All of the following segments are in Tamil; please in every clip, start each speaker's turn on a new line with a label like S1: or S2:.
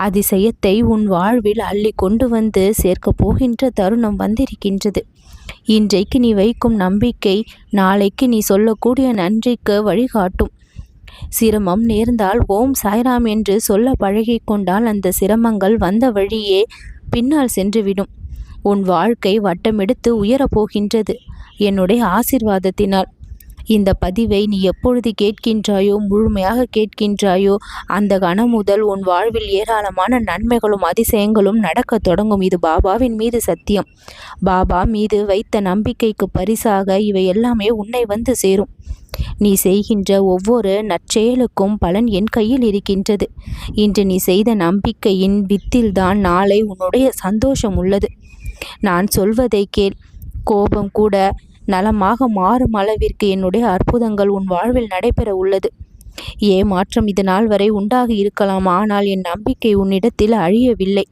S1: அதிசயத்தை உன் வாழ்வில் அள்ளி கொண்டு வந்து சேர்க்கப் போகின்ற தருணம் வந்திருக்கின்றது. இன்றைக்கு நீ வைக்கும் நம்பிக்கை நாளைக்கு நீ சொல்லக்கூடிய நன்றிக்கு வழிகாட்டும். சிரமம் நேர்ந்தால் ஓம் சாய்ராம் என்று சொல்ல பழகி கொண்டால் அந்த சிரமங்கள் வந்த வழியே பின்னால் சென்றுவிடும். உன் வாழ்க்கை வட்டமெடுத்து உயரப்போகின்றது என்னுடைய ஆசிர்வாதத்தினால். இந்த பதிவை நீ எப்பொழுது கேட்கின்றாயோ, முழுமையாக கேட்கின்றாயோ, அந்த கணம் முதல் உன் வாழ்வில் ஏராளமான நன்மைகளும் அதிசயங்களும் நடக்க தொடங்கும். இது பாபாவின் மீது சத்தியம். பாபா மீது வைத்த நம்பிக்கைக்கு பரிசாக இவை எல்லாமே உன்னை வந்து சேரும். நீ செய்கின்ற ஒவ்வொரு நற்செயலுக்கும் பலன் என் கையில் இருக்கின்றது. இன்று நீ செய்த நம்பிக்கையின் வித்தில்தான் நாளை உன்னுடைய சந்தோஷம் உள்ளது. நான் சொல்வதை கேள். கோபம் கூட நலமாக மாறும் அளவிற்கு என்னுடைய அற்புதங்கள் உன் வாழ்வில் நடைபெற உள்ளது. ஏமாற்றம் இது நாள் வரை உண்டாகி இருக்கலாம், ஆனால் என் நம்பிக்கை உன்னிடத்தில் அழியவில்லை.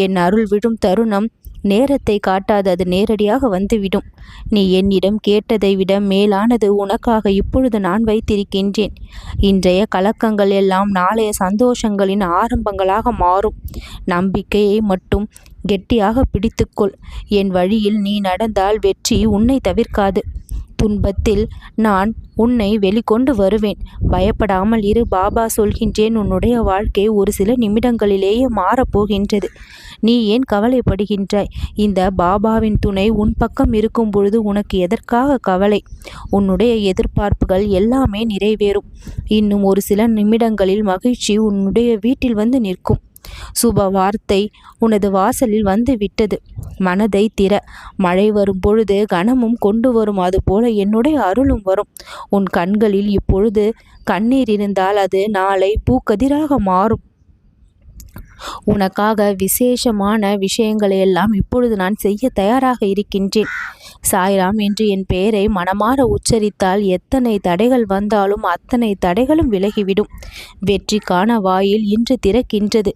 S1: என் அருள் விடும் தருணம் நேரத்தை காட்டாது, அது நேரடியாக வந்துவிடும். நீ என்னிடம் கேட்டதை விட மேலானது உனக்காக இப்பொழுது நான் வைத்திருக்கின்றேன். இன்றைய கலக்கங்கள் எல்லாம் நாளைய சந்தோஷங்களின் ஆரம்பங்களாக மாறும். நம்பிக்கையை மட்டும் கெட்டியாக பிடித்துக்கொள். என் வழியில் நீ நடந்தால் வெற்றி உன்னை தவிர்க்காது. துன்பத்தில் நான் உன்னை வெளிக்கொண்டு வருவேன். பயப்படாமல் இரு. பாபா சொல்கின்றேன், உன்னுடைய வாழ்க்கை ஒரு சில நிமிடங்களிலேயே மாறப்போகின்றது. நீ ஏன் கவலைப்படுகின்றாய்? இந்த பாபாவின் துணை உன் பக்கம் இருக்கும் பொழுது உனக்கு எதற்காக கவலை? உன்னுடைய எதிர்பார்ப்புகள் எல்லாமே நிறைவேறும். இன்னும் ஒரு சில நிமிடங்களில் மகிழ்ச்சி உன்னுடைய வீட்டில் வந்து நிற்கும். சுப வார்த்தை உனது வாசலில் வந்து விட்டது. மனதை திற. மழை வரும் பொழுது கனமும் கொண்டு வரும், அதுபோல என்னுடைய அருளும் வரும். உன் கண்களில் இப்பொழுது கண்ணீர் இருந்தால் அது நாளை பூக்கதிராக மாறும். உனக்காக விசேஷமான விஷயங்களை எல்லாம் இப்பொழுது நான் செய்ய தயாராக இருக்கின்றேன். சாய்ராம் என்று என் பெயரை மனமாற உச்சரித்தால் எத்தனை தடைகள் வந்தாலும் அத்தனை தடைகளும் விலகிவிடும். வெற்றிக்கான வாயில் இன்று திறக்கின்றது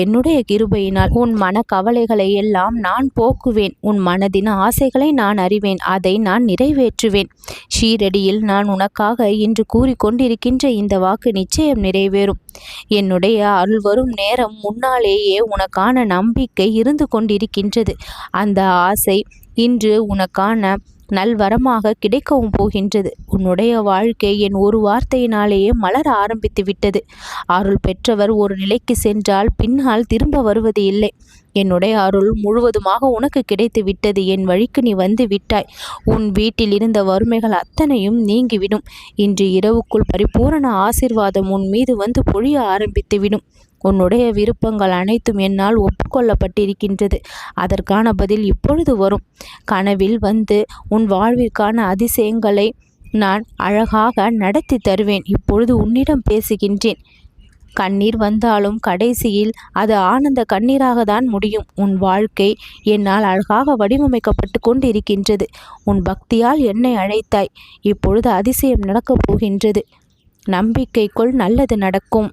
S1: என்னுடைய கிருபையினால். உன் மன கவலைகளை எல்லாம் நான் போக்குவேன். உன் மனதின் ஆசைகளை நான் அறிவேன். அதை நான் நிறைவேற்றுவேன். ஷீரடியில் நான் உனக்காக இன்று கூறிக்கொண்டிருக்கின்ற இந்த வாக்கு நிச்சயம் நிறைவேறும். என்னுடைய அருள் வரும் நேரம் முன்னாலேயே உனக்கான நம்பிக்கை இருந்து கொண்டிருக்கின்றது. அந்த ஆசை இன்று உனக்கான நல்வரமாக கிடைக்கவும் போகின்றது. உன்னுடைய வாழ்க்கை என் ஒரு வார்த்தையினாலேயே மலர ஆரம்பித்து விட்டது. அருள் பெற்றவர் ஒரு நிலைக்கு சென்றால் பின்னால் திரும்ப வருவது இல்லை. என்னுடைய அருள் முழுவதுமாக உனக்கு கிடைத்து விட்டது. என் வழிக்கு நீ வந்து விட்டாய். உன் வீட்டில் இருந்த வறுமைகள் அத்தனையும் நீங்கிவிடும். இன்று இரவுக்குள் பரிபூரண ஆசீர்வாதம் உன் மீது வந்து பொழிய ஆரம்பித்துவிடும். உன்னுடைய விருப்பங்கள் அனைத்தும் என்னால் ஒப்புக்கொள்ளப்பட்டிருக்கின்றது. அதற்கான பதில் இப்பொழுது வரும். கனவில் வந்து உன் வாழ்விற்கான அதிசயங்களை நான் அழகாக நடத்தி தருவேன். இப்பொழுது உன்னிடம் பேசுகின்றேன். கண்ணீர் வந்தாலும் கடைசியில் அது ஆனந்த கண்ணீராக தான் முடியும். உன் வாழ்க்கை என்னால் அழகாக வடிவமைக்கப்பட்டு கொண்டு இருக்கின்றது. உன் பக்தியால் என்னை அழைத்தாய். இப்பொழுது அதிசயம் நடக்கப் போகின்றது. நம்பிக்கைக்குள் நல்லது நடக்கும்.